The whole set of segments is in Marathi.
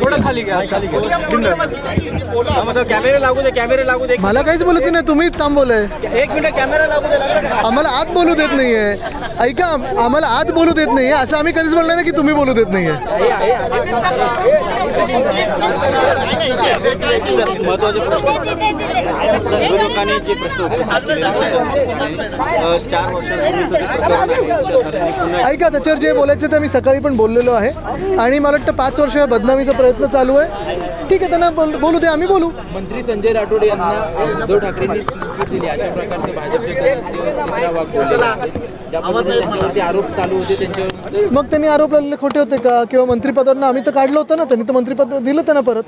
थोड़ा खाली घ्या कॅमेरे लागू दे मला काहीच बोलायचं नाही, तुम्हीच थांबवलंय. 1 मिनिट कॅमेरा लागू दे. आम्हाला आत बोलू देत नाहीये. ऐका, आम्हाला आत बोलू देत नाहीये असं आम्ही कधीच बोललो नाही की तुम्ही बोलू देत नाहीये. महत्त्वाचे विरोधकांनी जे प्रश्न उपस्थित 4 वर्षांपूर्वी ऐका, त्याच्यावर जे बोलायचं ते मी सकाळी पण बोललेलो आहे आणि मला वाटतं 5 वर्ष बदनामीचा प्रयत्न चालू आहे. ठीक आहे, त्यांना बोलू दे, आम्ही बोलू. मंत्री संजय राठोड यांना उद्धव ठाकरेंनी क्लीन दिली अशा प्रकारचे भाजपचे त्यांच्यावरती आरोप चालू होते त्यांच्यावर. मग त्यांनी आरोप लावलेले खोटे होते का? किंवा मंत्रिपदांना आम्ही तर काढलं होतं ना, त्यांनी तर मंत्रिपद दिलं त्यांना परत.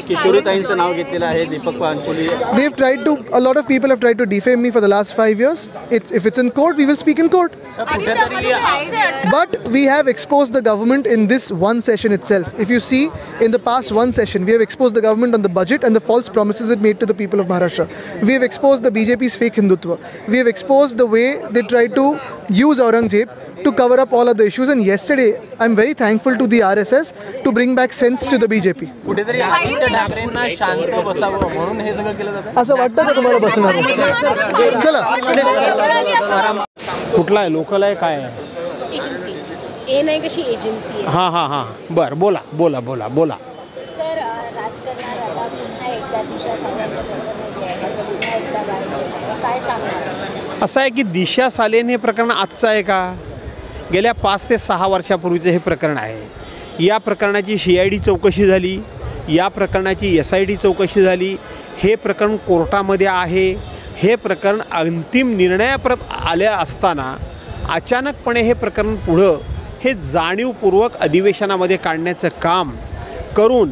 किशोरीताईंचं नाव घेतलेलं आहे Deepak Pancholi. They've tried to, a lot of people have tried to defame me for the last 5 years. If it's in court, we will speak in court. But we have exposed the government in this one session itself. If you see, in the past one session, we have exposed the government on the budget and the false promises it made to the people of Maharashtra. We have exposed the BJP's fake Hindutva. We have exposed the way they tried to use Aurangzeb to cover up all of the issues. And yesterday, I'm very thankful to the RSS to bring back sense to the BJP. कुठेतरी आदित्य ठाकरेंना शांत बसावं म्हणून हे सगळं केलं जातं असं वाटतं का तुम्हाला बसणार? चला. कुठला आहे, लोकल आहे, काय आहे? एजन्सी ए नाही कशी एजन्सी आहे. हां हां हां, बरं, बोला बोला बोला बोला. सर, राजकारणात आता पुन्हा एकदा दिशा सालेंच्या प्रकरण जे आहे पुन्हा एकदा गाजलं, काय सांगणार? असं आहे की दिशा सालेन हे प्रकरण आजचं आहे का? गेल्या 5 ते 6 वर्षापूर्वीचं हे प्रकरण आहे. या प्रकरणाची CID चौकशी झाली, या प्रकरणाची SID चौकशी झाली. हे प्रकरण कोर्टामध्ये आहे. हे प्रकरण अंतिम निर्णयाप्रत आल्या असताना अचानकपणे हे प्रकरण पुढं हे जाणीवपूर्वक अधिवेशनामध्ये काढण्याचं काम करून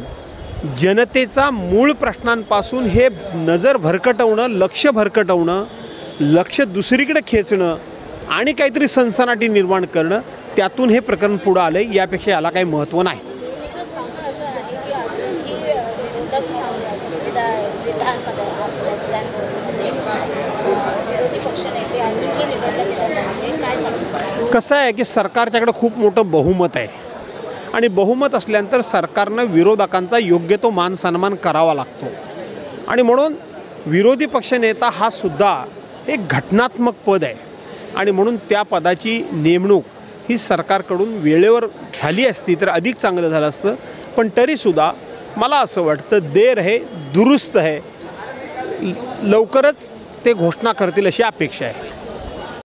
जनतेचा मूळ प्रश्नांपासून हे नजर भरकटवणं, लक्ष भरकटवणं, लक्ष दुसरीकडे खेचणं आणि काहीतरी सनसनाटी निर्माण करणं, त्यातून हे प्रकरण पुढं आलं आहे. यापेक्षा याला काही महत्त्व नाही. कसं आहे की सरकारच्याकडे खूप मोठं बहुमत आहे आणि बहुमत असल्यानंतर सरकारनं विरोधकांचा योग्य तो मान सन्मान करावा लागतो आणि म्हणून विरोधी पक्षनेता हा सुद्धा एक घटनात्मक पद आहे आणि म्हणून त्या पदाची नेमणूक ही सरकारकडून वेळेवर झाली असती तर अधिक चांगलं झालं असतं. पण तरीसुद्धा मला असं वाटतं देर है दुरुस्त है, लवकरच ते घोषणा करतील अशी अपेक्षा आहे.